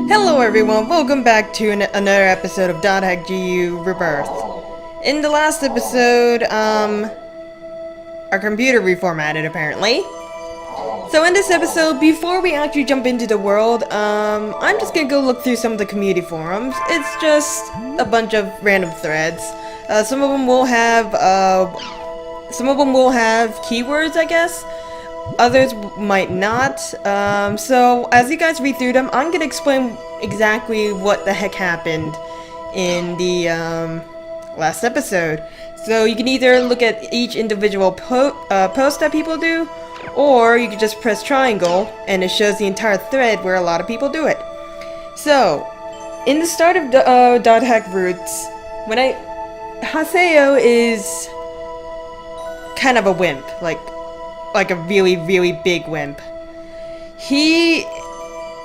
Hello everyone, welcome back to another episode of .hack.gu Rebirth. In the last episode, our computer reformatted apparently. So in this episode, before we actually jump into the world, I'm just gonna go look through some of the community forums. It's just a bunch of random threads. Some of them will have keywords, I guess. Others might not. So as you guys read through them, I'm gonna explain exactly what the heck happened in the last episode. So you can either look at each individual post that people do, or you can just press triangle and it shows the entire thread where a lot of people do it. So in the start of .hack roots, Haseo is kind of a wimp, like a really big wimp. He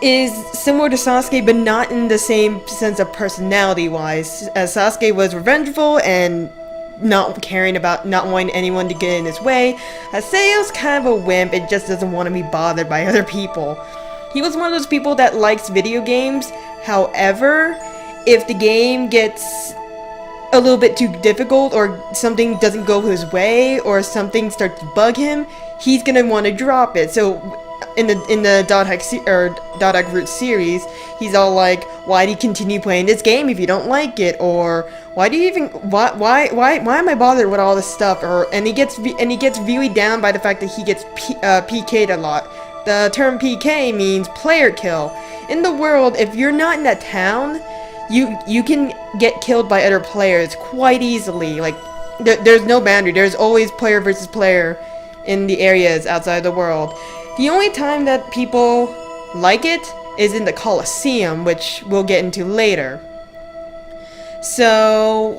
is similar to Sasuke, but not in the same sense of personality-wise, as Sasuke was revengeful and not caring about not wanting anyone to get in his way. Haseo's kind of a wimp and just doesn't want to be bothered by other people. He was one of those people that likes video games. However, if the game gets a little bit too difficult, or something doesn't go his way, or something starts to bug him, he's gonna want to drop it. So in the .hack Root series, he's all like, why do you continue playing this game if you don't like it? Or why am I bothered with all this stuff? And he gets really down by the fact that he gets PK'd a lot. The term PK means player kill. In the world, if you're not in that town, you can get killed by other players quite easily. Like, there's no boundary. There's always player versus player in the areas outside the world. The only time that people like it is in the Colosseum, which we'll get into later. So,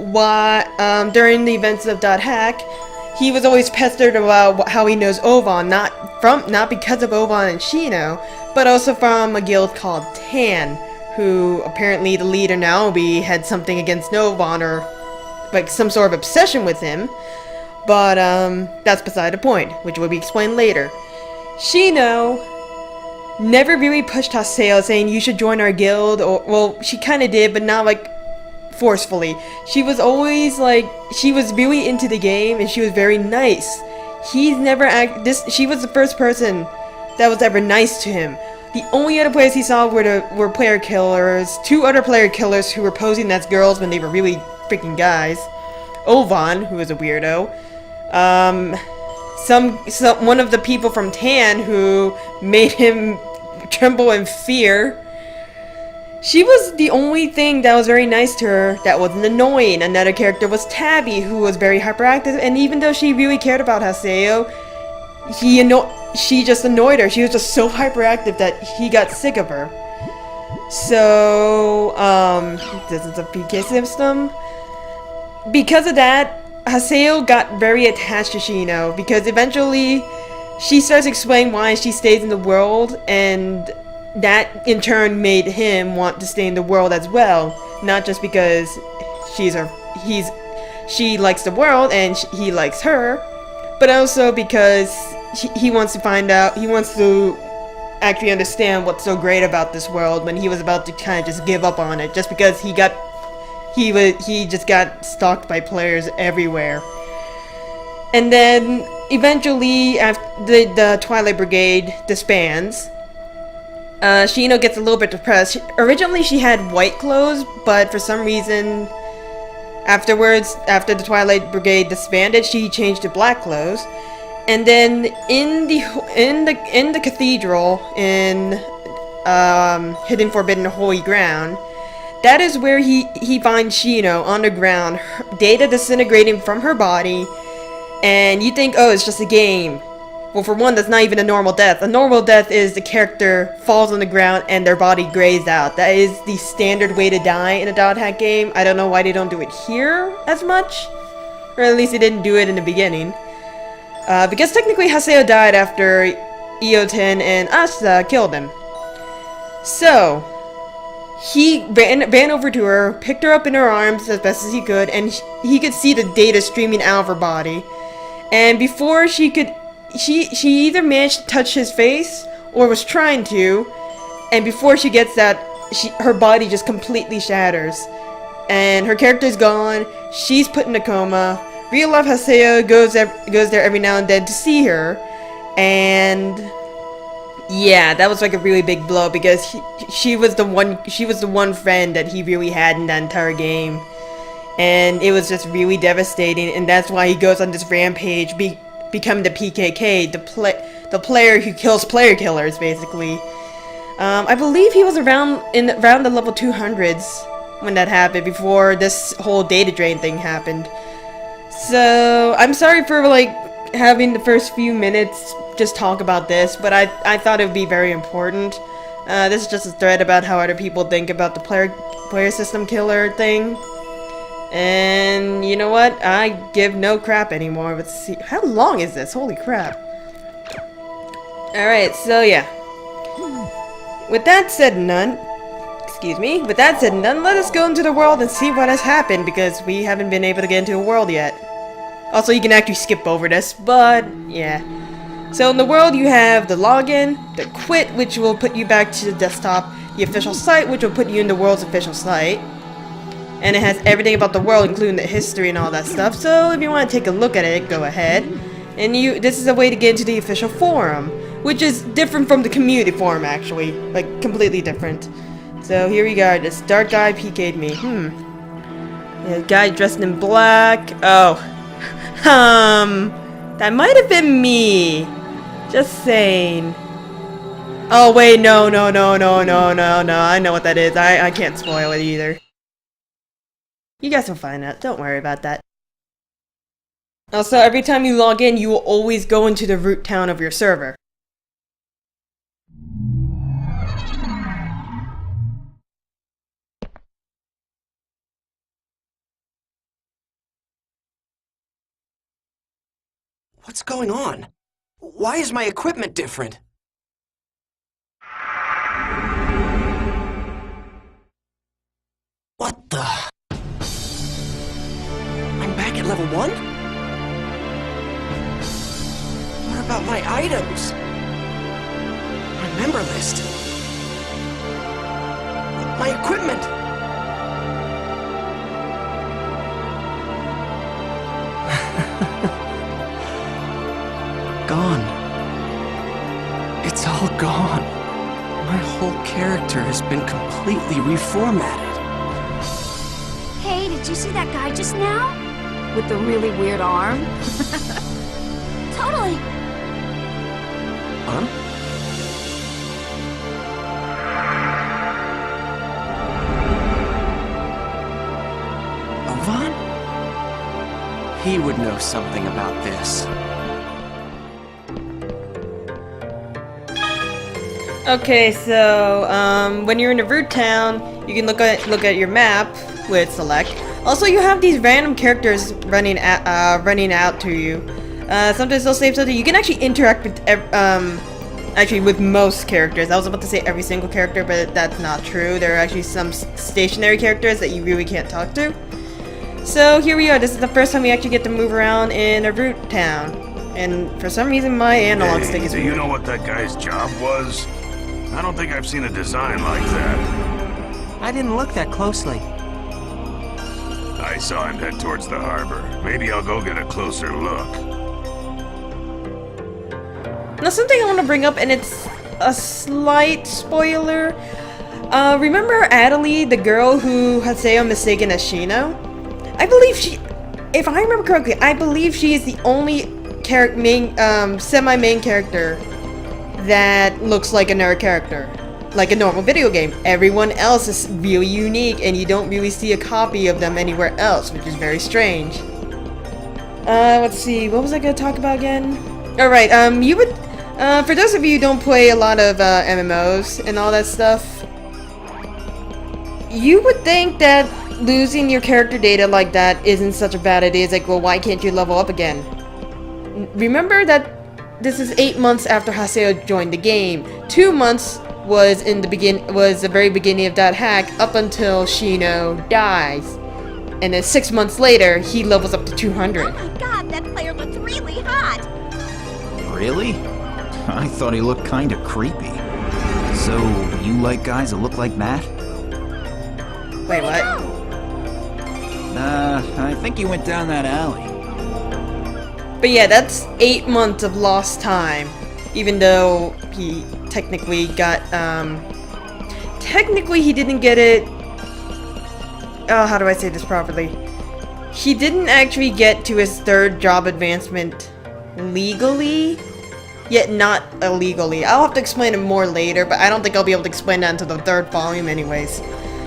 during the events of .hack, he was always pestered about how he knows Ovan, not because of Ovan and Shino, but also from a guild called Tan, who apparently the leader Naomi had something against Ovan, or like some sort of obsession with him. But that's beside the point, which will be explained later. Shino never really pushed Haseo, saying you should join our guild, or, well, she kind of did, but not like forcefully. She was always like, she was really into the game and she was very nice. She was the first person that was ever nice to him. The only other players he saw were player killers, two other player killers who were posing as girls when they were really freaking guys. Ovan, who was a weirdo. One of the people from Tan who made him tremble in fear. She was the only thing that was very nice to her that wasn't annoying. Another character was Tabby, who was very hyperactive, and even though she really cared about Haseo, she just annoyed her. She was just so hyperactive that he got sick of her. So, this is a PK system. Because of that, Haseo got very attached to Shino, because eventually she starts explaining why she stays in the world, and that in turn made him want to stay in the world as well. Not just because she likes the world and he likes her, but also because he wants to actually understand what's so great about this world, when he was about to kind of just give up on it, just because he just got stalked by players everywhere. And then eventually, after the Twilight Brigade disbands, Shino gets a little bit depressed. Originally she had white clothes, but for some reason afterwards, after the Twilight Brigade disbanded, she changed to black clothes. And then in the cathedral in Hidden Forbidden Holy Ground, that is where he finds Shino on the ground, data disintegrating from her body, and you think, oh, it's just a game. Well, for one, that's not even a normal death. A normal death is the character falls on the ground and their body grays out. That is the standard way to die in a .hack game. I don't know why they don't do it here as much, or at least they didn't do it in the beginning. Because technically Haseo died after Ioten and Asta killed him. So he ran over to her, picked her up in her arms as best as he could, and he could see the data streaming out of her body. And before she either managed to touch his face or was trying to, and before she gets that, her body just completely shatters. And her character's gone, she's put in a coma. Real life Haseo goes there every now and then to see her. And yeah, that was like a really big blow because she was the one friend that he really had in that entire game. And it was just really devastating, and that's why he goes on this rampage, becoming the PKK, the player who kills player killers, basically. I believe he was around the level 200s when that happened, before this whole data drain thing happened. So I'm sorry for like having the first few minutes just talk about this, but I thought it would be very important. This is just a thread about how other people think about the player system killer thing. And you know what? I give no crap anymore. Let's see. How long is this? Holy crap. Alright, so yeah. With that said none, let us go into the world and see what has happened, because we haven't been able to get into a world yet. Also, you can actually skip over this, but yeah. So in the world you have the login, the quit, which will put you back to the desktop, the official site, which will put you in the world's official site. And it has everything about the world, including the history and all that stuff. So if you want to take a look at it, go ahead. And this is a way to get into the official forum, which is different from the community forum, actually. Like, completely different. So here we go. This dark guy PK'd me. Yeah, guy dressed in black. Oh. That might have been me. Just saying. Oh, wait, no. I know what that is. I can't spoil it either. You guys will find out. Don't worry about that. Also, every time you log in, you will always go into the root town of your server. What's going on? Why is my equipment different? What the? I'm back at level 1? What about my items? Remember list. My equipment! Gone. It's all gone. My whole character has been completely reformatted. Hey, did you see that guy just now? With the really weird arm? Totally! Huh? Ovan? He would know something about this. Okay, so when you're in a root town, you can look at your map with select. Also, you have these random characters running out to you. Sometimes they'll say something. You can actually interact with actually with most characters. I was about to say every single character, but that's not true. There are actually some stationary characters that you really can't talk to. So here we are. This is the first time we actually get to move around in a root town, and for some reason my analog stick is. Do you know what that guy's job was? I don't think I've seen a design like that. I didn't look that closely. I saw him head towards the harbor. Maybe I'll go get a closer look. Now, something I want to bring up, and it's a slight spoiler. Remember Adelie, the girl who Haseo mistaken as Shino? I believe if I remember correctly, I believe she is the only semi-main character that looks like another character, like a normal video game. Everyone else is really unique, and you don't really see a copy of them anywhere else, which is very strange. Let's see, what was I gonna talk about again? Alright, you would, for those of you who don't play a lot of MMOs and all that stuff, you would think that losing your character data like that isn't such a bad idea. It's like, well, why can't you level up again? Remember that this is 8 months after Haseo joined the game. 2 months was the very beginning of that hack, up until Shino dies. And then 6 months later, he levels up to 200. Oh my god, that player looked really hot! Really? I thought he looked kinda creepy. So, you like guys that look like that? Wait, what? I think he went down that alley. But yeah, that's 8 months of lost time. Even though he technically got, technically he didn't get it... Oh, how do I say this properly? He didn't actually get to his 3rd job advancement legally, yet not illegally. I'll have to explain it more later, but I don't think I'll be able to explain that until the 3rd volume anyways.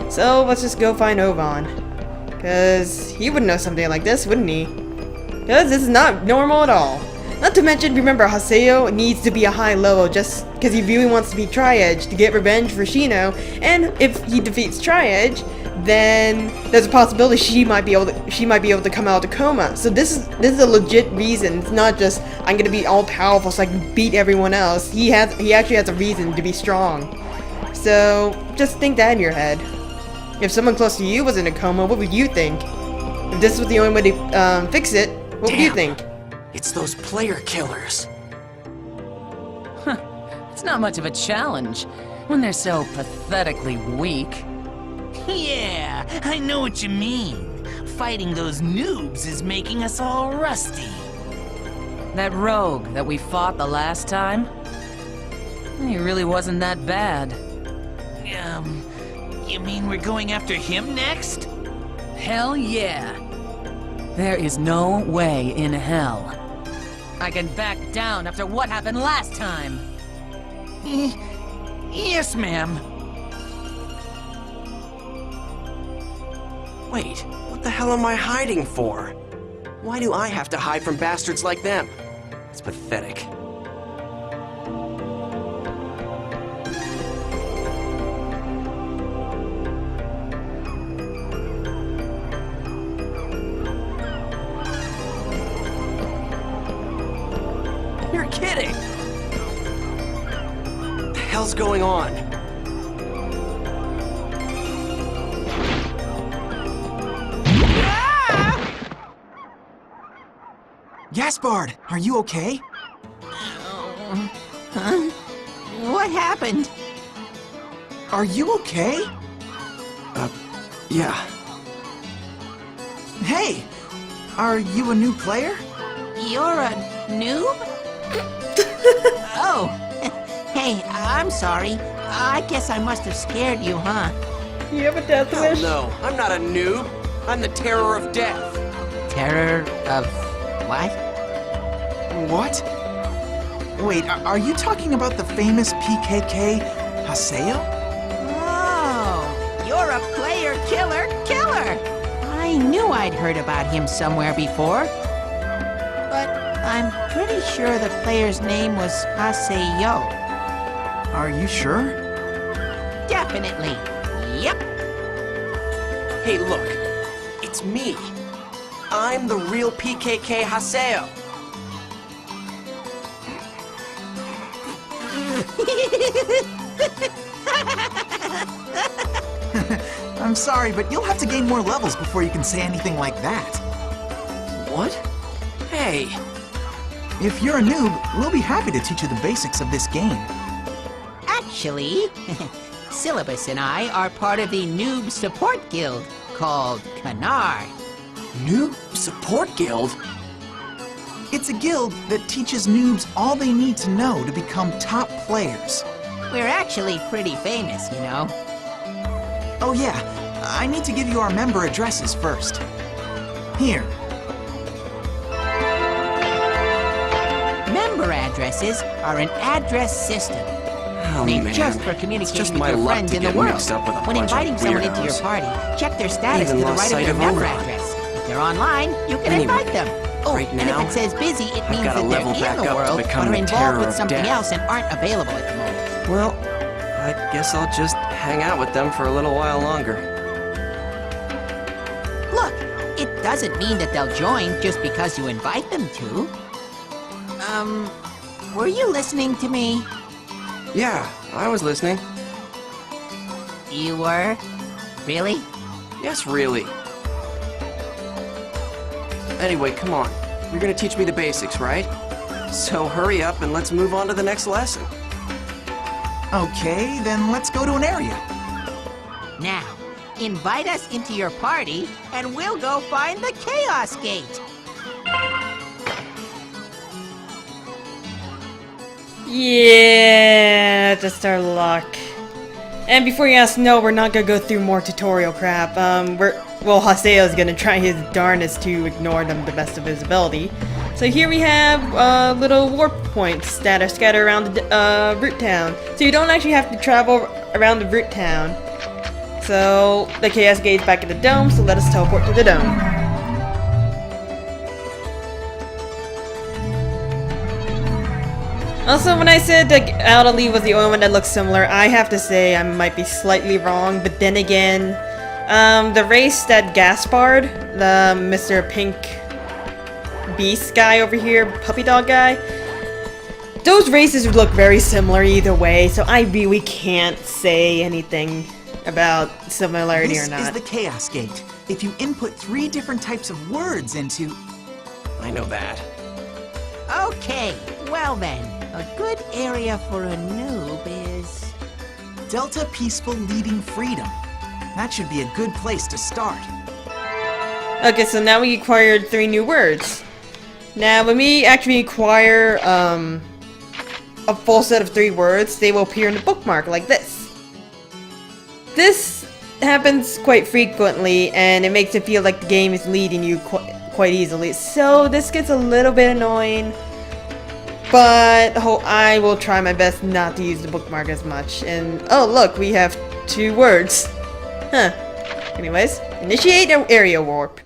So, let's just go find Oban. Because he would know something like this, wouldn't he? Because this is not normal at all. Not to mention, remember, Haseo needs to be a high level just because he really wants to be Tri-Edge to get revenge for Shino, and if he defeats Tri-Edge, then there's a possibility she might be able to come out of the coma. So this is a legit reason. It's not just I'm gonna be all powerful so I can beat everyone else. He actually has a reason to be strong. So just think that in your head. If someone close to you was in a coma, what would you think? If this was the only way to fix it, what would you think? It's those player killers. It's not much of a challenge when they're so pathetically weak. Yeah, I know what you mean. Fighting those noobs is making us all rusty. That rogue that we fought the last time? He really wasn't that bad. You mean we're going after him next? Hell yeah. There is no way in hell I can back down after what happened last time. Yes, ma'am. Wait, what the hell am I hiding for? Why do I have to hide from bastards like them? It's pathetic. You're kidding! What the hell's going on? Gaspard, are you okay? Huh? What happened? Are you okay? Yeah. Hey! Are you a new player? You're a noob? Oh, hey, I'm sorry. I guess I must have scared you, huh? You have a death Hell wish? no, I'm not a noob. I'm the terror of death. Terror of what? What? Wait, are you talking about the famous PKK Haseo? Oh, you're a player killer killer! I knew I'd heard about him somewhere before. But I'm pretty sure the player's name was Haseo. Are you sure? Definitely. Yep. Hey, look. It's me. I'm the real PKK Haseo. I'm sorry, but you'll have to gain more levels before you can say anything like that. What? Hey. If you're a noob, we'll be happy to teach you the basics of this game. Actually, Syllabus and I are part of the Noob Support Guild called Canard. Noob Support Guild? It's a guild that teaches noobs all they need to know to become top players. We're actually pretty famous, you know. Oh yeah, I need to give you our member addresses first. Here. Member addresses are an address system. Oh, Made man. just for It's communicating just with my your luck friends to in the get world. mixed up with a When bunch of inviting someone into your weirdos. party, check their status Even to the lost right of sight their of member Oban. address. If they're online, you can Anyway, invite them. Oh, right and now, if it says busy, it means gotta that they're level back in the up to world, but become are the involved terror with of something death. else and aren't available at the moment. Well, I guess I'll just hang out with them for a little while longer. Look, it doesn't mean that they'll join just because you invite them to. Were you listening to me? Yeah, I was listening. You were? Really? Yes, really. Anyway, come on. You're gonna teach me the basics, right? So hurry up and let's move on to the next lesson. Okay, then let's go to an area. Now, invite us into your party, and we'll go find the Chaos Gate. Yeah, just our luck. And before you ask, no, we're not gonna go through more tutorial crap. Haseo's gonna try his darnest to ignore them to the best of his ability. So here we have little warp points that are scattered around the root town. So you don't actually have to travel around the root town. So the Chaos Gate's back at the dome, so let us teleport to the dome. Also, when I said that Adelie was the only one that looks similar, I have to say I might be slightly wrong, but then again, the race that Gaspard, the Mr. Pink Beast guy over here, puppy dog guy, those races look very similar either way, so I really can't say anything about similarity or not. This is the Chaos Gate. If you input 3 different types of words into... I know that. Okay, well then, a good area for a noob is... Delta Peaceful Leading Freedom. That should be a good place to start. Okay, so now we acquired 3 new words. Now, when we actually acquire a full set of 3 words, they will appear in the bookmark like this. This happens quite frequently, and it makes it feel like the game is leading you quite easily. So this gets a little bit annoying, but I will try my best not to use the bookmark as much. And oh look, we have 2 words. Huh. Anyways, initiate an area warp.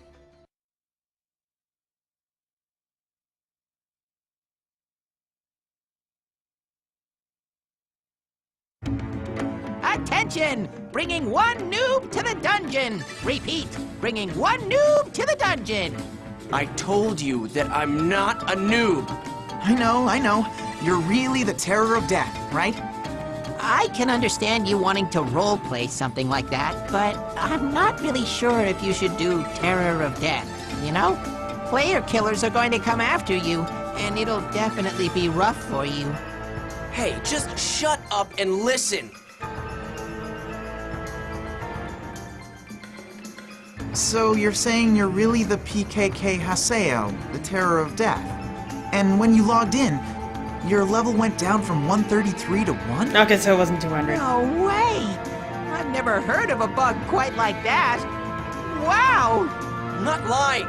Attention! Bringing 1 noob to the dungeon! Repeat, bringing 1 noob to the dungeon! I told you that I'm not a noob. I know. You're really the terror of death, right? I can understand you wanting to roleplay something like that, but I'm not really sure if you should do terror of death, you know? Player killers are going to come after you, and it'll definitely be rough for you. Hey, just shut up and listen. So you're saying you're really the PKK Haseo, the terror of death. And when you logged in, your level went down from 133 to 1? Okay, so it wasn't 200. No way! I've never heard of a bug quite like that. Wow! I'm not lying.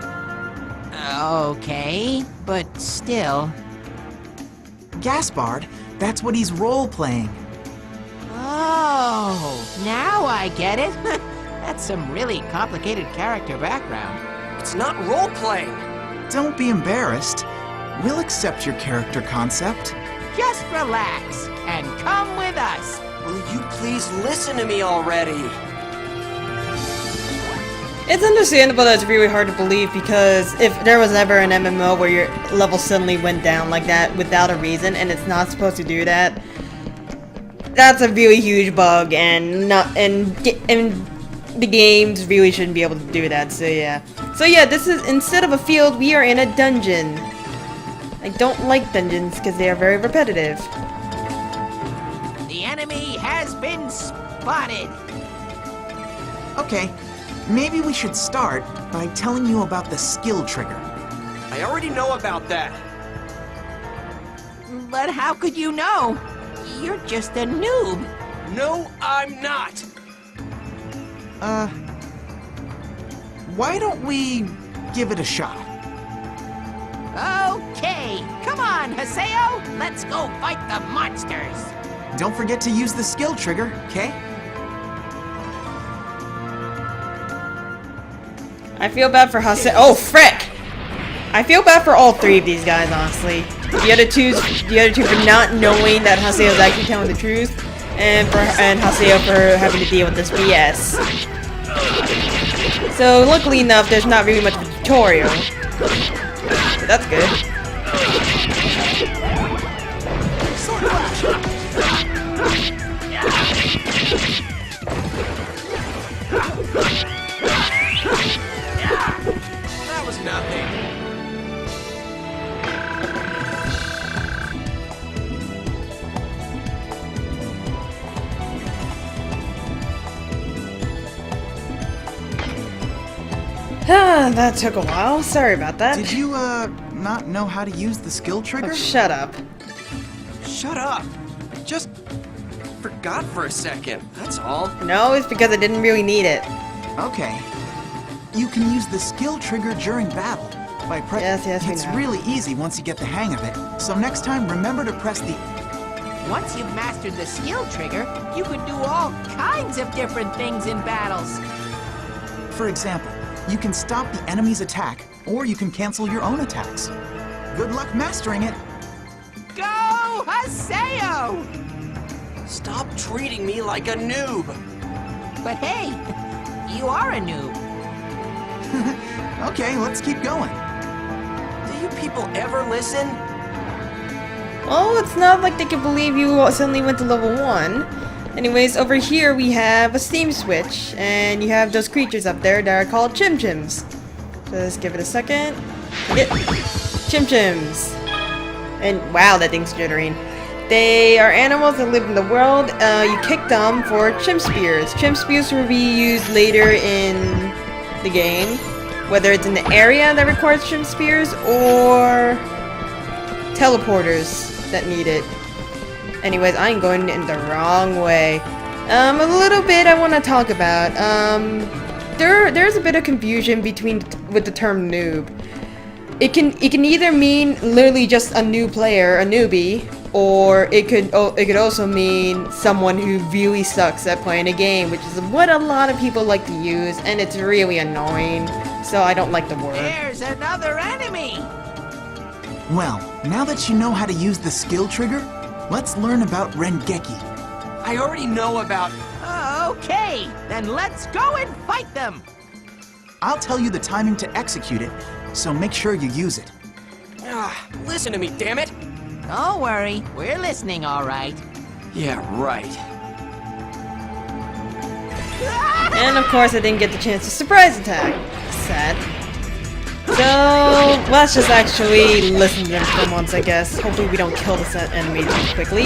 Okay, but still. Gaspard, that's what he's role-playing. Oh, now I get it. That's some really complicated character background. It's not role-playing. Don't be embarrassed. We'll accept your character concept. Just relax and come with us. Will you please listen to me already? It's understandable that it's really hard to believe, because if there was ever an MMO where your level suddenly went down like that without a reason, and it's not supposed to do that, that's a really huge bug, and the games really shouldn't be able to do that. So yeah. This is, instead of a field, we are in a dungeon. I don't like dungeons because they are very repetitive. The enemy has been spotted. Okay, maybe we should start by telling you about the skill trigger. I already know about that. But how could you know? You're just a noob. No, I'm not. Why don't we give it a shot? Okay, come on, Haseo. Let's go fight the monsters. Don't forget to use the skill trigger, okay? I feel bad for Haseo. Oh, frick! I feel bad for all 3 of these guys, honestly. The other two for not knowing that Haseo is actually telling the truth, and Haseo for having to deal with this BS. So, luckily enough, there's not really much of a tutorial. So that's good. That was nothing. That took a while. Sorry about that. Did you, not know how to use the skill trigger? Oh, shut up. Shut up. Just forgot for a second, that's all. No, it's because I didn't really need it. Okay. You can use the skill trigger during battle. By Yes, we It's know. really easy once you get the hang of it. So next time, remember to press the... Once you've mastered the skill trigger, you can do all kinds of different things in battles. For example, you can stop the enemy's attack, or you can cancel your own attacks. Good luck mastering it. Go, Haseo! Stop treating me like a noob. But hey, you are a noob. Okay, let's keep going. Do you people ever listen? Oh, it's not like they can believe you suddenly went to level 1. Anyways, over here we have a steam switch, and you have those creatures up there that are called chim-chims. So let's give it a second. Get chim-chims. And wow, that thing's jittering. They are animals that live in the world. You kick them for chim spears. Chim spears will be used later in the game, whether it's in the area that requires chim spears or teleporters that need it. Anyways, I'm going in the wrong way. A little bit I want to talk about. There's a bit of confusion with the term noob. It can either mean literally just a new player, a newbie, or it could also mean someone who really sucks at playing a game, which is what a lot of people like to use, and it's really annoying. So I don't like the word. There's another enemy! Well, now that you know how to use the skill trigger, let's learn about Rengeki. I already know about... Okay, then let's go and fight them! I'll tell you the timing to execute it, so make sure you use it. Listen to me, damn it! Don't worry, we're listening all right. Yeah, right. And of course I didn't get the chance to surprise attack. Sad. So let's just actually listen to them for once, I guess. Hopefully we don't kill the set enemy too quickly.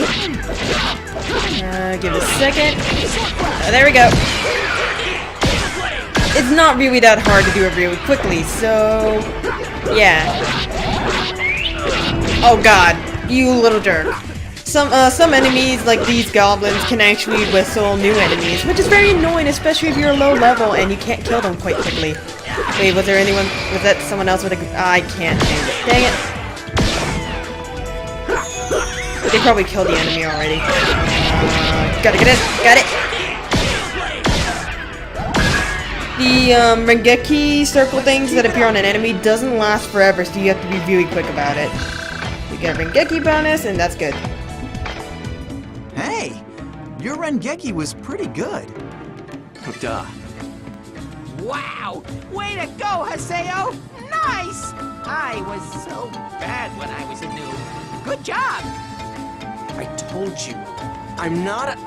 Give it a second. There we go. It's not really that hard to do it really quickly, so yeah. Oh god, you little jerk. Some enemies, like these goblins, can actually whistle new enemies, which is very annoying, especially if you're low level and you can't kill them quite quickly. Wait, was that someone else with a... I can't do it. Dang it. They probably killed the enemy already. Gotta get it. Got it. The Rengeki circle things that appear on an enemy doesn't last forever, so you have to be really quick about it. You get a Rengeki bonus, and that's good. Hey, your Rengeki was pretty good. Duh. Wow! Way to go, Haseo! Nice! I was so bad when I was a noob. Good job! I told you, I'm not a...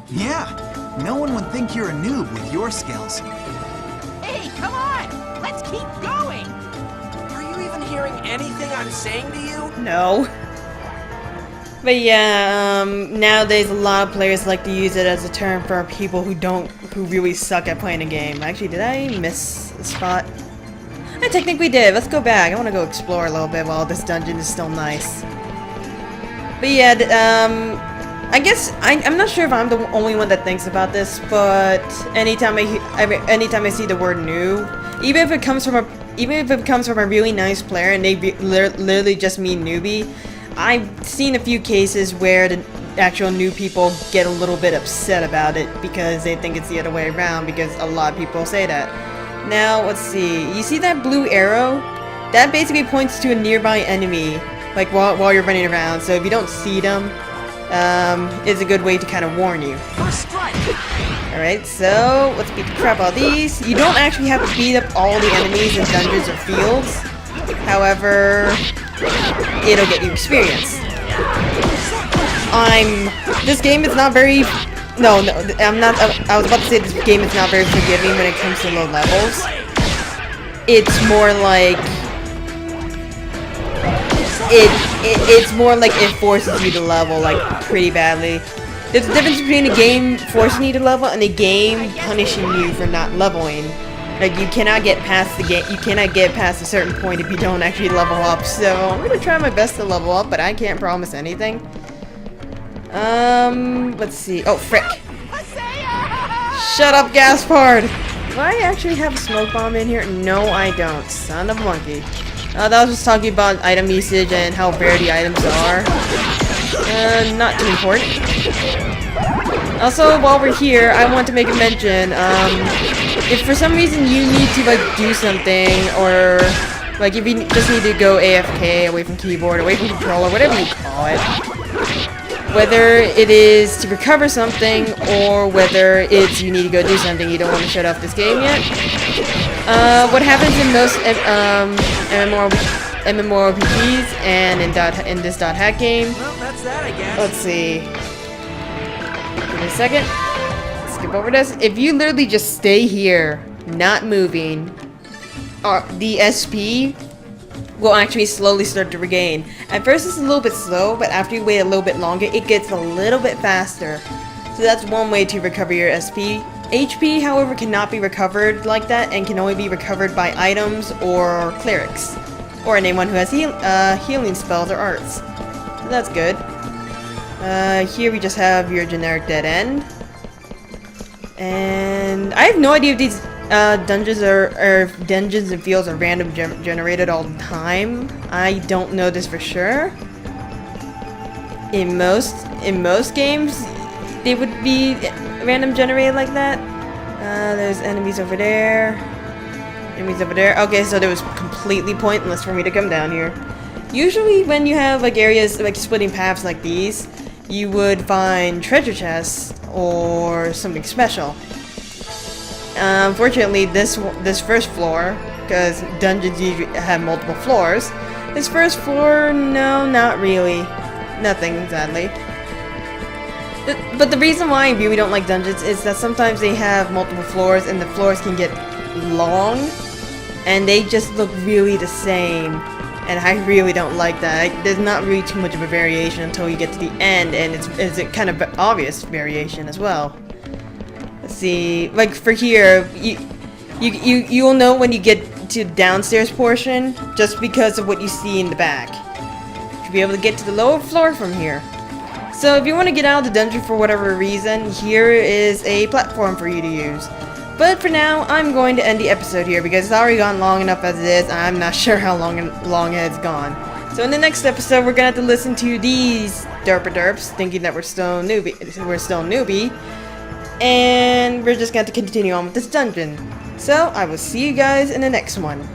Yeah, no one would think you're a noob with your skills. Hey, come on! Let's keep going! Are you even hearing anything I'm saying to you? No. But yeah, nowadays a lot of players like to use it as a term for people who really suck at playing a game. Actually, did I miss a spot? I technically did. Let's go back. I want to go explore a little bit while this dungeon is still nice. But yeah, I guess I'm not sure if I'm the only one that thinks about this, but anytime I see the word new, even if it comes from a really nice player and they literally just mean newbie, I've seen a few cases where the actual new people get a little bit upset about it because they think it's the other way around, because a lot of people say that. Now, let's see. You see that blue arrow? That basically points to a nearby enemy, like while you're running around. So if you don't see them, it's a good way to kind of warn you. First strike! Alright, so let's beat the crap out of these. You don't actually have to beat up all the enemies in dungeons or fields. However, it'll get you experience. This game is not very... No, I'm not... I was about to say this game is not very forgiving when it comes to low levels. It's more like... It's more like it forces you to level, like, pretty badly. There's a difference between a game forcing you to level and a game punishing you for not leveling. Like, you cannot get past the game. You cannot get past a certain point if you don't actually level up. So I'm gonna try my best to level up, but I can't promise anything. Let's see. Oh, frick! Shut up, Gaspard! Do I actually have a smoke bomb in here? No, I don't. Son of a monkey. That was just talking about item usage and how rare the items are. Not too important. Also, while we're here, I want to make a mention, if for some reason you need to, like, do something, or, like, if you just need to go AFK, away from keyboard, away from controller, whatever you call it, whether it is to recover something, or whether it's you need to go do something, you don't want to shut off this game yet, what happens in most, MMORPGs, and in this .hack game, Well, that's that, I guess. let's see. Give me a second. Skip over this. If you literally just stay here, not moving, the SP will actually slowly start to regain. At first it's a little bit slow, but after you wait a little bit longer, it gets a little bit faster. So that's one way to recover your SP. HP, however, cannot be recovered like that and can only be recovered by items or clerics. Or anyone who has healing spells or arts. So that's good. Here we just have your generic dead end. And I have no idea if these dungeons dungeons and fields are random generated all the time. I don't know this for sure. In most games, they would be random generated like that. There's enemies over there. Enemies over there. Okay, so it was completely pointless for me to come down here. Usually when you have like areas like splitting paths like these, you would find treasure chests or something special. Unfortunately, this first floor, because dungeons usually have multiple floors, this first floor, no, not really. Nothing, sadly. But the reason why I really don't like dungeons is that sometimes they have multiple floors and the floors can get long and they just look really the same. And I really don't like that. There's not really too much of a variation until you get to the end, and it's a kind of obvious variation as well. Let's see, like for here, you'll know when you get to the downstairs portion just because of what you see in the back. You'll be able to get to the lower floor from here. So if you want to get out of the dungeon for whatever reason, here is a platform for you to use. But for now, I'm going to end the episode here because it's already gone long enough as it is. I'm not sure how long it's gone. So in the next episode, we're gonna have to listen to these derps thinking that we're still newbie, and we're just gonna have to continue on with this dungeon. So I will see you guys in the next one.